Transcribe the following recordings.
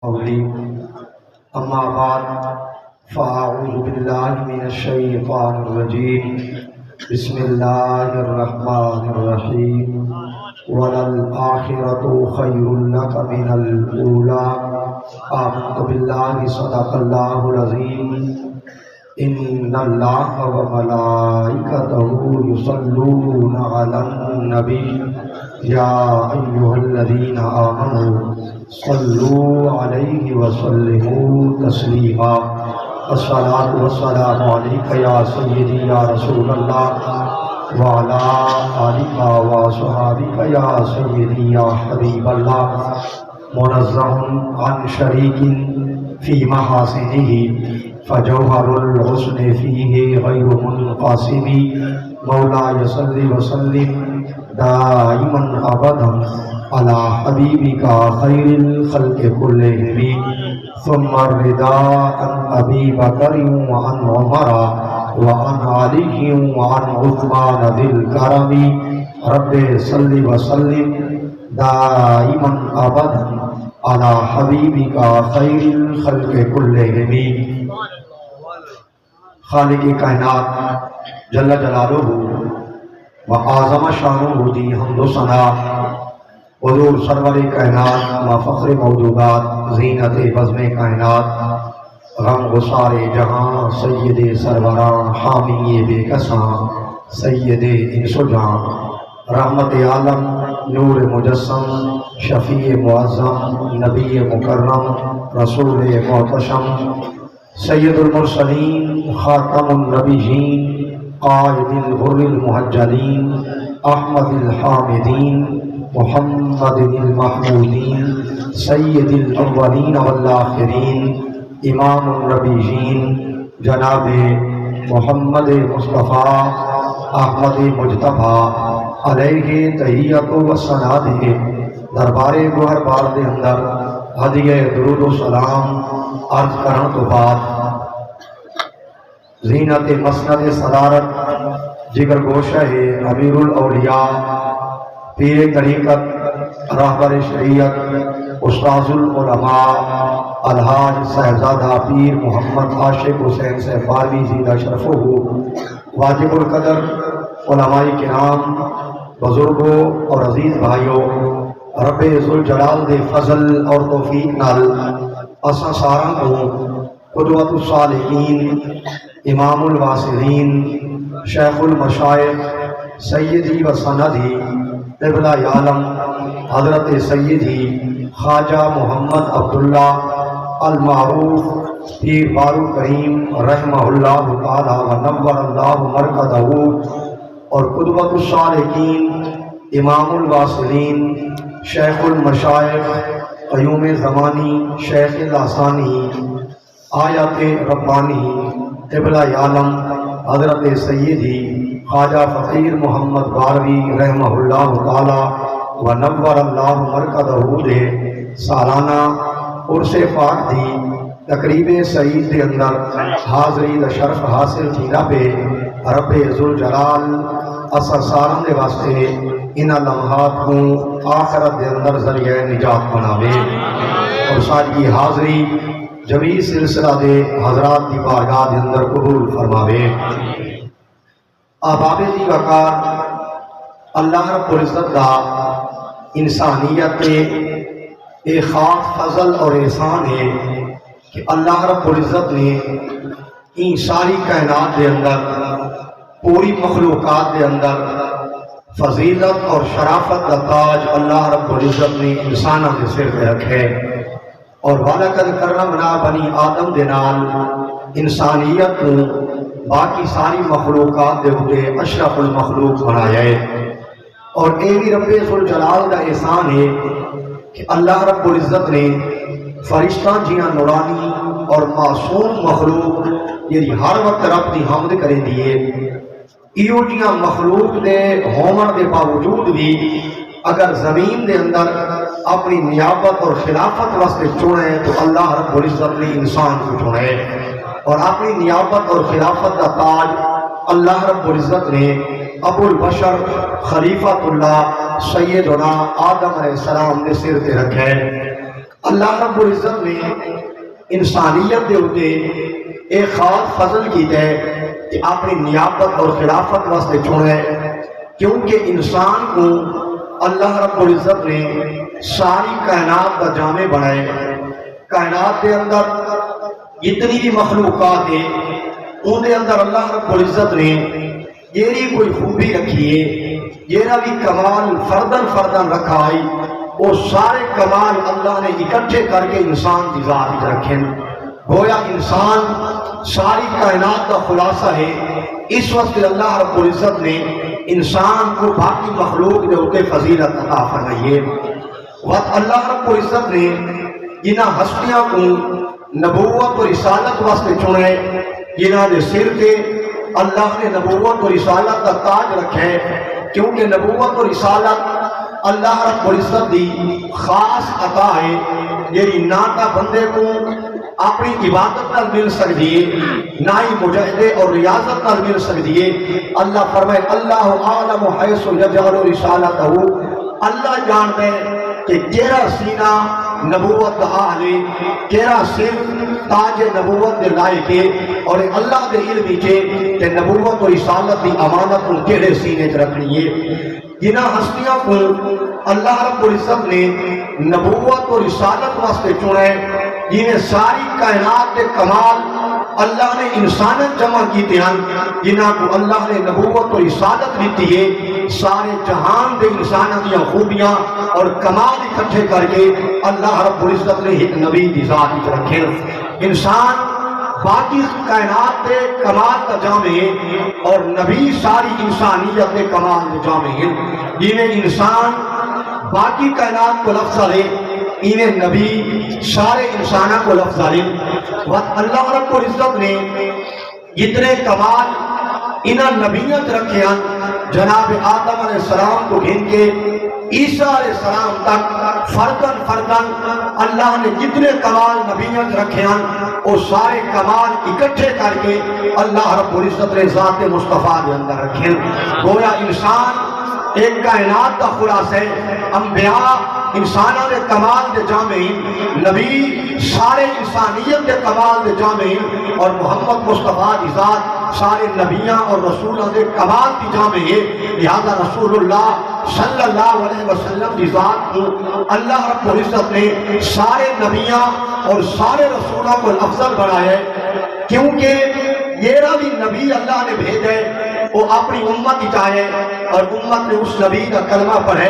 قولي أما بعد فأعوذ بالله من الشيطان الرجيم بسم الله الرحمن الرحيم وللآخرة خير لك من الأولى آمنت بالله صدق الله العظيم إن الله وملائكته يصلون على النبي يا أيها الذين آمنوا صلوا عليه وسلموا تسليما الصلاة والسلام عليك يا سيدي يا رسول الله وعلى آلك وصحابك يا سيدي يا حبيب الله منزه عن شريك في محاسنه فجوهر الحسن فيه غير منقسم مولاي صل وسلم دائما ابدا على حبيبك خير الخلق كلهم ثم الرداء عن ابي بكر وعن عمر وعن علي وعن عثمان ذي الكرم رب صل وسلم دائما ابدا على حبيبك خير الخلق كلهم. خالق کائنات جل جلالہ و اعظم شانہ دی حمد و ثنا حضور سرور کائنات و فخر موجودات زینت بزم کائنات غم گسار جہاں سید سروران حامی بے کساں سید انس و جان رحمت عالم نور مجسم شفیع معظم نبی مکرم رسول محتشم سید المرسلین خاتم النبیین قائد الغر المحجلین احمد الحامدین محمد المحمودین سید الاولین والآخرین امام النبیین جناب محمد مصطفیٰ احمد مجتبیٰ علیہ تحیت و ثنا دے دربار گوہر بار دے اندر ہدیہ درود و سلام عرض کرن تو بعد زینت مسند صدارت جگر گوشہ امیر الاولیاء پیر طریقت راہبر شریعت استاذ العلماء الحاج صاحبزادہ پیر محمد عاشق حسین سے بارہویں زیدہ شرفہ واجب القدر علماء کرام بزرگوں اور عزیز بھائیوں رب ذوالجلال دے فضل اور توفیق نال اساں ساراں کو قدوۃ الصالحین امام الواصلین شیخ المشائخ سیدی و سندی قبلہ عالم حضرت سیدی خواجہ محمد عبداللہ المعروف پیر بارو کریم رحمہ اللہ تعالی و نور اللہ مرکزہ اور قدوۃ الصالحین امام الواصلین شیخ المشائخ قیوم زمانی شیخ الاسانی آیات ربانی قبلہ عالم حضرت سیدی خواجہ فقیر محمد باروی رحمہ اللہ تعالی و نور اللہ مرکزہ دے سالانہ عرس پاک دی تقریب سعید دے اندر حاضری دا شرف حاصل تھینا پہ رب ذوالجلال اسا سارن دے واسطے انہاں لمحات کو آخرت دے اندر ذریعہ نجات بناوے اور ساری حاضری جمیع سلسلہ دے حضرات دی بارگاہ دے اندر قبول فرماوے. احباب دی وقار اللہ رب العزت دا انسانیت پہ ایک خاص فضل اور احسان ہے کہ اللہ رب العزت نے ان ساری کائنات دے اندر پوری مخلوقات دے اندر فضیلت اور شرافت کا تاج اللہ رب العزت نے انسانوں کے سر پہ رکھے اور وَلَقَدْ كَرَّمْنَا بَنِي آدم دے نال انسانیت کو باقی ساری مخلوقات دے ہوتے اشرف المخلوق بنایا ہے. اور اے بھی رب ذوالجلال کا احسان ہے کہ اللہ رب العزت نے فرشتہ جیاں نورانی اور معصوم مخلوق یعنی ہر وقت رب دی حمد کریں دیئے ایو جیاں مخلوق دے ہومن دے باوجود بھی اگر زمین دے اندر اپنی نیابت اور خلافت واسطے چنے تو اللہ رب العزت نے انسان کو چنے اور اپنی نیابت اور خلافت کا تاج اللہ رب العزت نے ابو البشر خلیفۃ اللہ سیدنا آدم علیہ السلام نے سر تے رکھے اللہ رب العزت نے انسانیت دے اتے ایک خاص فضل کی ہے کہ اپنی نیابت اور خلافت واسطے چنے، کیونکہ انسان کو اللہ رب العزت نے ساری کائنات کا جامع بنائے۔ کائنات کے اندر جتنی بھی مخلوقات ہیں ان دے اندر اللہ رب العزت نے یہ کوئی خوبی رکھی ہے، یہ بھی کمال فردن فردن رکھا ہے، وہ سارے کمال اللہ نے اکٹھے کر کے انسان کی ذات رکھے۔ گویا انسان ساری کائنات کا خلاصہ ہے۔ اس وقت اللہ رب العزت نے انسان کو باقی مخلوق دے اوپر فضیلت عطا فرمائی ہے۔ وقت اللہ رب العزت نے جنہ ہستیاں کو نبوت و رسالت واسطے چنے، جنہ دے سر کے اللہ نے نبوت و رسالت کا تاج رکھے، کیونکہ نبوت و رسالت اللہ رب العزت دی خاص عطا ہے، جیڑی نہ تا بندے کو اپنی عبادت نال مل سکتی ہے، نہ ہی مجاہدے اور ریاضت نال مل سکتی ہے۔ اللہ فرمائے اللہ عالم حیث یجعل رسالتہ، اللہ جانتا ہے کہ کیڑا سینہ نبوت دا آلے، کیڑا سر تاج نبوت دے لائق ہے، اور اللہ دے علم چھے کہ نبوت و رسالت دی امانت کو کیڑے سینے چ رکھنی ہے۔ جنہ ہستیاں کو اللہ رب العزت نے نبوت و رسالت واسطے چنے، جنہیں ساری کائنات دے کمال اللہ نے انسانت جمع کیتے ہیں، جنہ کو اللہ نے نبوت و رسالت دیتی ہے، سارے جہان دے انسانت یا خوبیاں اور کمال اکٹھے کر کے اللہ رب العزت نے ایک نبی کی ذات رکھے۔ انسان باقی کائنات دے کمال کا جامع ہے، اور نبی ساری انسانیت دے کمال دے جامع ہے۔ جنہیں انسان باقی کائنات کو لفظ ہے، انہیں نبی سارے انسانہ کو لفظ ہے۔ وقت اللہ رب العزت نے جتنے کمال انہاں نبیت رکھے ہیں، جناب آدم علیہ السلام کو گھن کے عیسیٰ علیہ السلام تک فردن فردن اللہ نے جتنے کمال نبیت رکھے ہیں، وہ سارے کمال اکٹھے کر کے اللہ رب العزت نے ذات مصطفیٰ کے اندر رکھے۔ گویا انسان ایک کائنات کا خلاصہ ہے، انبیاء انسانہ دے کمال دے جامعین، نبی سارے انسانیت دے کمال دے جامعین، اور محمد مصطفیٰ کی ذات سارے نبیاں اور رسولوں دے کمال کی جامع ہے۔ لہذا رسول اللہ صلی اللہ علیہ وسلم کی ذات کو اللہ رب العزت نے سارے نبیاں اور سارے رسولوں کو افضل بنایا ہے، کیونکہ یہ بھی نبی اللہ نے بھیجے، وہ اپنی امت ہی چاہے، اور امت نے اس نبی کا کلمہ پڑھے۔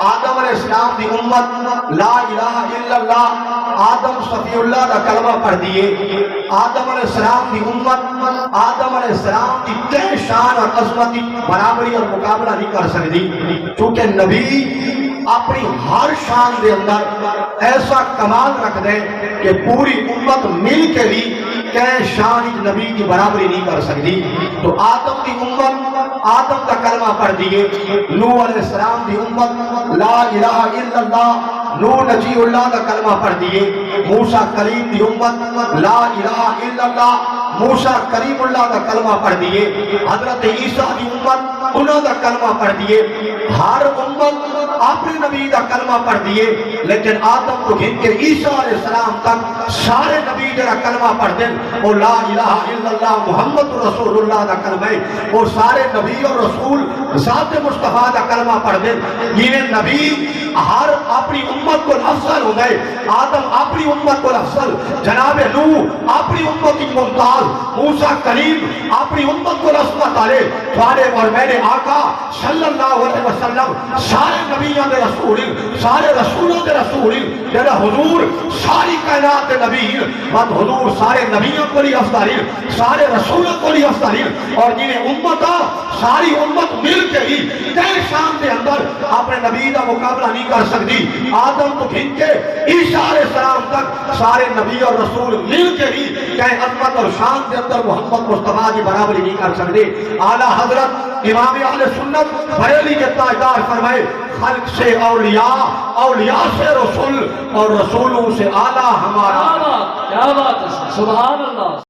آدم علیہ السلام کی امت لا الہ الا اللہ، آدم صفی اللہ کا کلمہ پڑھ دیے۔ آدم علیہ السلام کی امت آدم علیہ السلام کی کئی شان اور عظمت کی برابری اور مقابلہ نہیں کر سکتی، چونکہ نبی اپنی ہر شان دے اندر ایسا کمال رکھ دے کہ پوری امت مل کے بھی کئی شان نبی کی برابری نہیں کر سکتی۔ تو آدم کی امت آدم کا کلمہ پڑھ دیے، نوح علیہ السلام کی امت لا الہ الا اللہ، نوح نجی اللہ کا کلمہ پڑھ دیے۔ موسیٰ کلیم کی امت لا الہ الا اللہ، موسیٰ کریم اللہ کا کلمہ پڑھ دیے۔ حضرت عیسیٰ کی امت انہوں کا کلمہ پڑھ دیے۔ ہر امت اپنے نبی کا کلمہ پڑھ دیے، لیکن آدم کو گھن کے عیسیٰ علیہ السلام تک سارے نبی جرا کلمہ پڑھ دیں، وہ لا الہ الا اللہ محمد رسول اللہ کا کلمہ ہے، وہ سارے نبی اور رسول ذات مصطفیٰ کا کلمہ پڑھ دیں۔ یہ نبی ہر اپنی امت کو افضل ہو گئے۔ آدم اپنی امت کو افضل، جناب نوح اپنی امت کی ممتاز، موسیٰ کریم اپنی امت کو رسمت علیہ، تمہارے اور میرے آقا صلی اللہ علیہ وسلم سارے نبیوں دے رسول، سارے رسولوں دے رسول، جنہ حضور ساری کائنات دے نبی، بات حضور سارے نبیوں کو لی افضل، سارے رسولوں کو لی افضل، اور جنہیں امتہ ساری امت مل کے ہی کئی شان دے اندر اپنے نبی کا مقابلہ نہیں کر سکتی۔ آدم کو گھن کے عیسیٰ علیہ السلام تک سارے نبی اور رسول مل کے ہی کئی عظمت اور شان دے اندر محمد مصطفیٰ کی برابری نہیں کر سکتے۔ اعلیٰ حضرت امام اہل سنت بریلی کے تاجدار فرمائے، خلق سے اولیاء، اولیاء سے رسول، اور رسولوں سے اعلیٰ ہمارا۔ کیا بات ہے، سبحان اللہ۔